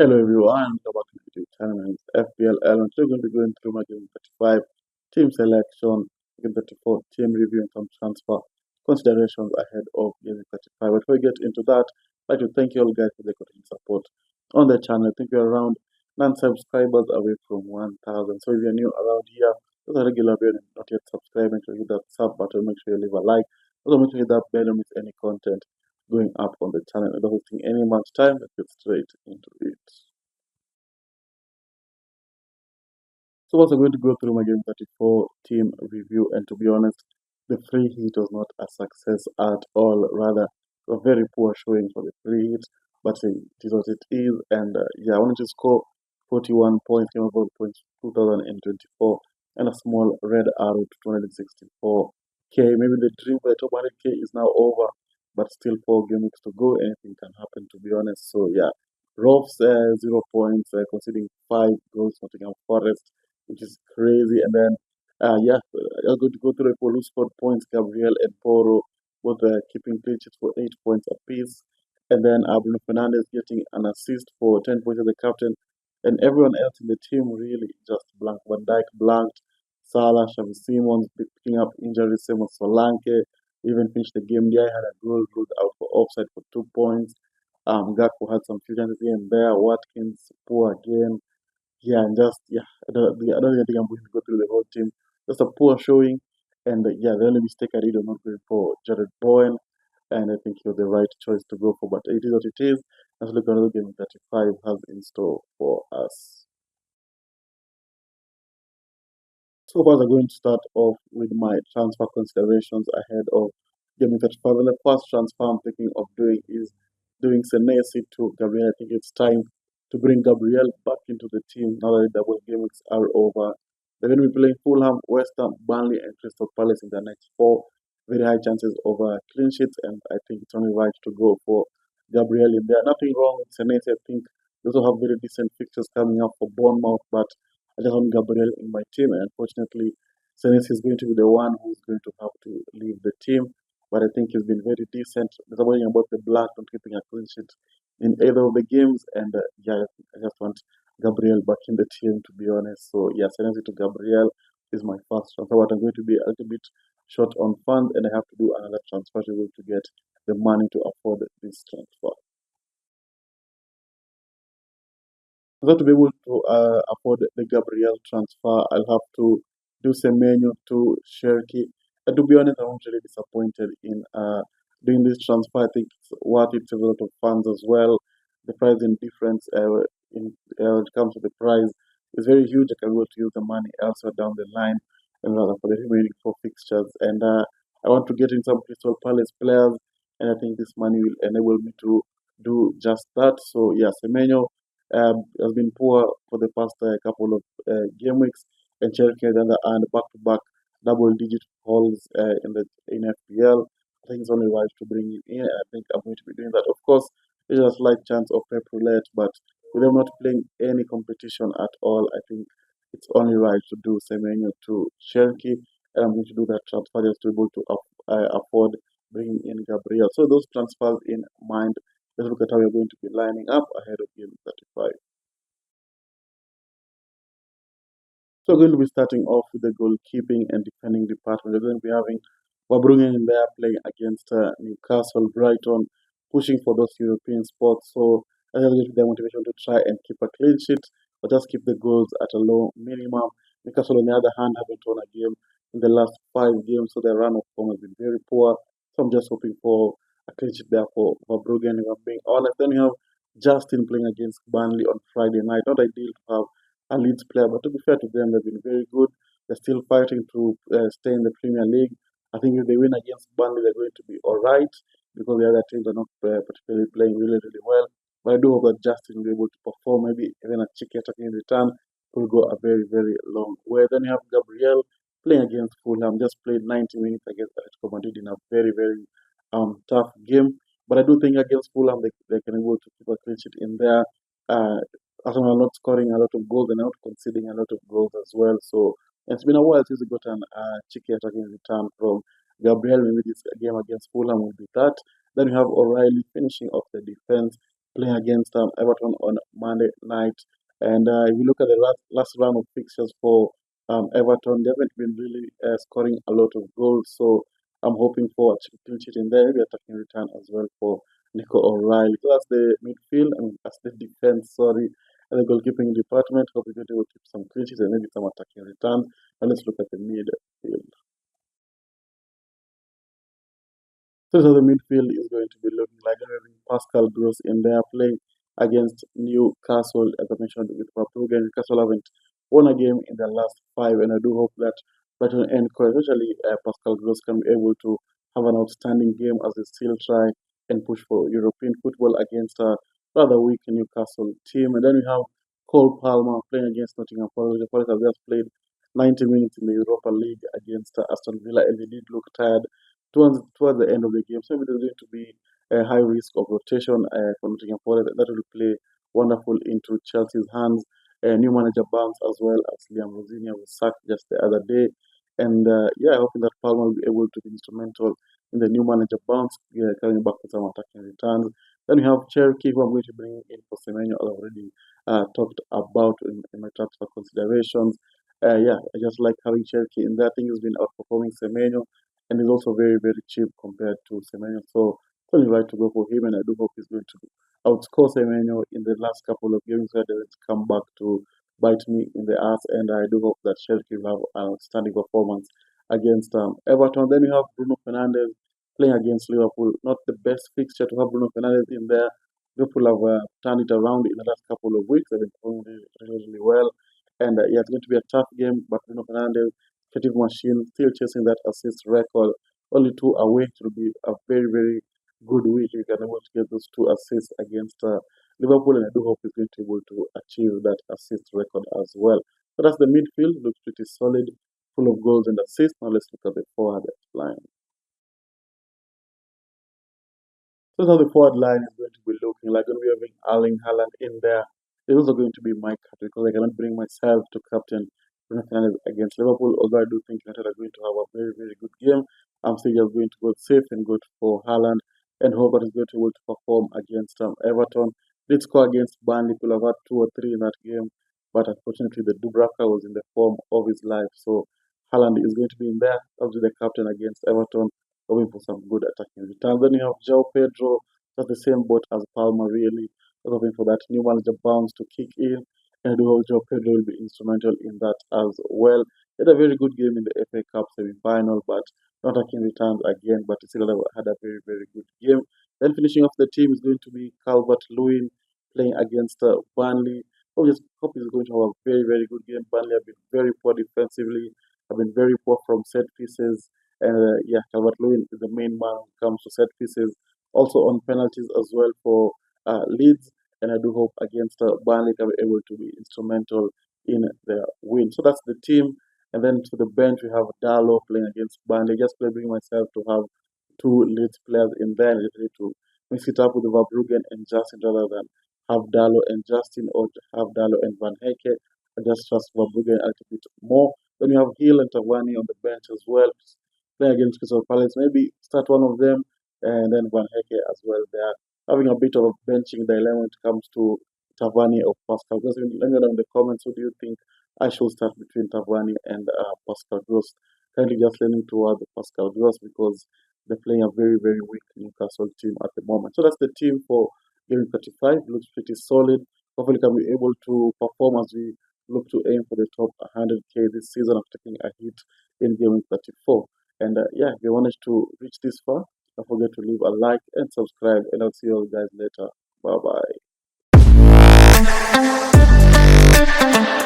Hello everyone, welcome back to the YouTube channel. My name is FPL and today we're going to be going through my game 35 team selection, game 34 team review and some transfer considerations ahead of game 35. Before we get into that, I'd like to thank you all guys for the continued support on the channel. I think we're around 9 subscribers away from 1,000. So if you're new around here, as a regular viewer and not yet subscribed, make sure you hit that sub button, make sure you leave a like. Also make sure you hit that bell and miss any content going up on the channel. Without wasting any much time, let's get straight into it. So also going to go through my game 34 team review, and to be honest, the free hit was not a success at all. Rather, a very poor showing for the free hit, but it is what it is. And yeah, I wanted to score 41 points, came about points 2024, and a small red arrow to 264k. Maybe the dream for the top 100k is now over, but still 4 games to go. Anything can happen, to be honest. So yeah, Rovs 0 points, conceding 5 goals, Nottingham Forest, which is crazy. And then, yeah, I'm going to go through the people who scored points. Gabriel and Poro, both keeping clean sheets for 8 points apiece. And then Bruno Fernandes getting an assist for 10 points as the captain. And everyone else in the team really just blanked. Van Dijk blanked. Salah, Xavi Simons picking up injuries, same as Solanke. Even finished the game. Dia had a goal ruled out for offside for 2 points. Gakpo had some few chances here and there. Watkins poor again. Yeah, and just yeah, I don't think I'm going to go through the whole team. Just a poor showing, and yeah, the only mistake I did was not going for Jared Bowen, and I think he was the right choice to go for. But it is what it is. Let's look at another game 35 has in store for us. So far, I'm going to start off with my transfer considerations ahead of game 35. And the first transfer I'm thinking of doing is doing Senesi to Gabriel. I think it's time to bring Gabriel back into the team now that the double game weeks are over. They're going to be playing Fulham, West Ham, Burnley, and Crystal Palace in the next four. Very high chances of clean sheets, and I think it's only right to go for Gabriel in there. Nothing wrong with Senesi. I think they also have very decent fixtures coming up for Bournemouth, but I just want Gabriel in my team, and unfortunately, Senesi is going to be the one who's going to have to leave the team. But I think he's been very decent. There's something about the black not keeping a clean sheet in either of the games, and yeah, I just want Gabriel back in the team, to be honest. So yeah, Senesi to Gabriel is my first transfer. But I'm going to be a little bit short on funds, and I have to do another transfer to be able to get the money to afford this transfer. In order to be able to afford the Gabriel transfer, I'll have to do Semenyo to Cherki. And to be honest, I'm really disappointed in doing this transfer. I think it's worth it. It's a lot of funds as well. The pricing difference in when it comes to the price is very huge. I can go to use the money elsewhere down the line and rather for the remaining four fixtures. And I want to get in some Crystal Palace players, and I think this money will enable me to do just that. So yeah, Semenyo has been poor for the past couple of game weeks, and Chelsea on the other hand, back-to-back double-digit hauls in FPL. I think it's only right to bring him in. I think I'm going to be doing that. Of course, there's a slight chance of pep roulette, but with them not playing any competition at all, I think it's only right to do Semenyo to Chelsea, and I'm going to do that transfer just to be able to afford bringing in Gabriel. So those transfers in mind, let's look at how we're going to be lining up ahead of game 35. So we're going to be starting off with the goalkeeping and defending department. We're going to be having Wabrungen in there playing against Newcastle, Brighton, pushing for those European spots. So I think it's their motivation to try and keep a clean sheet or just keep the goals at a low minimum. Newcastle, on the other hand, haven't won a game in the last 5 games, so their run of form has been very poor. So I'm just hoping for a clean sheet there for Wabrungen, if I'm being honest. Then you have Justin playing against Burnley on Friday night. Not ideal to have a Leeds player. But to be fair to them, they've been very good. They're still fighting to stay in the Premier League. I think if they win against Burnley, they're going to be all right because the other teams are not particularly playing really, really well. But I do hope that Justin will be able to perform. Maybe even a chicken attacking in return will go a very, very long way. Then you have Gabriel playing against Fulham. Just played 90 minutes against Atletico Madrid in a very, very tough game. But I do think against Fulham, they can be able to keep a clean sheet in there. Uh, Arsenal are not scoring a lot of goals and not conceding a lot of goals as well. So it's been a while since we got an cheeky attacking return from Gabriel. Maybe this game against Fulham will be that. Then we have O'Reilly finishing off the defense. playing against Everton on Monday night. And if you look at the last round of fixtures for Everton, they haven't been really scoring a lot of goals. So I'm hoping for a clean sheet in there, maybe attacking return as well for Nico O'Reilly. So that's the midfield, I mean, that's the defense, sorry. And the goalkeeping department, hoping that they will keep some clean sheets and maybe some attacking returns. And let's look at the midfield. So the midfield is going to be looking like having Pascal Gross in there playing against Newcastle, as I mentioned with Papuga. Newcastle haven't won a game in their last five, and I do hope that Brighton and Co, especially Pascal Gross, can be able to have an outstanding game as they still try and push for European football against a rather weak Newcastle team. And then we have Cole Palmer playing against Nottingham Forest. The Forest have just played 90 minutes in the Europa League against Aston Villa, and they did look tired towards the end of the game. So there's going to be a high risk of rotation for Nottingham Forest. That will play wonderful into Chelsea's hands. New manager Barnes as well as Liam Rosinia was sacked just the other day. And yeah, hoping that Palmer will be able to be instrumental in the new manager Barnes, coming back with some attacking returns. Then we have Cherokee, who I'm going to bring in for Semenyo, as I already talked about in my transfer considerations. Yeah, I just like having Cherokee in there. I think he's been outperforming Semenyo, and he's also very, very cheap compared to Semenyo. So it's only right to go for him, and I do hope he's going to outscore Semenyo in the last couple of games where they will come back to bite me in the ass. And I do hope that Chelsea will have an outstanding performance against Everton. Then we have Bruno Fernandes playing against Liverpool. Not the best fixture to have Bruno Fernandes in there. Liverpool have turned it around in the last couple of weeks. They've been performing really well. And yeah, it's going to be a tough game, but Bruno Fernandes, creative machine, still chasing that assist record. Only two away to be a very, very good week. You can able to get those two assists against Liverpool, and I do hope he's going to be able to achieve that assist record as well. So that's the midfield. Looks pretty solid, full of goals and assists. Now let's look at the forward line. So now the forward line is going to be looking like going to be having Erling Haaland in there. There's also going to be Mike Carter because I cannot bring myself to captain Bruno Fernandes against Liverpool. Although I do think United are going to have a very, very good game, I'm still just going to go safe and go for Haaland and hope that he's going to be able to perform against Everton. Did score against Burnley, could have had two or three in that game, but unfortunately the Dubravka was in the form of his life. So Haaland is going to be in there, obviously the captain against Everton, going for some good attacking returns. Then you have João Pedro, that's the same boat as Palmer, really. Hoping for that new manager bounce to kick in. And I do hope João Pedro will be instrumental in that as well. He had a very good game in the FA Cup semi-final, but not attacking returns again, but he still had a very, very good game. Then finishing off the team is going to be Calvert-Lewin playing against Burnley. Obviously, hope is going to have a very, very good game. Burnley have been very poor defensively, have been very poor from set pieces. And yeah, Calvert-Lewin is the main man when it comes to set pieces. Also on penalties as well for Leeds. And I do hope against Burnley can be able to be instrumental in their win. So that's the team. And then to the bench, we have Darlow playing against Burnley. Just bring myself to have two Leeds players in there and ready to mix it up with Verbruggen and Justin rather than have Darlow and Justin or have Darlow and Van Hecke. I just trust Verbruggen a little bit more. Then you have Hill and Tavani on the bench as well, play against Crystal Palace. Maybe start one of them and then Van Hecke as well. They are having a bit of a benching dilemma when it comes to Tavani or Pascal Gross. Let me know in the comments, who do you think I should start between Tavani and Pascal Gross? Currently just leaning toward the Pascal Gross because they're playing a very, very weak Newcastle team at the moment. So that's the team for Game 35. Looks pretty solid. Hopefully can be able to perform as we look to aim for the top 100k this season after taking a hit in Game 34. And yeah, if you managed to reach this far, don't forget to leave a like and subscribe. And I'll see you all guys later. Bye bye.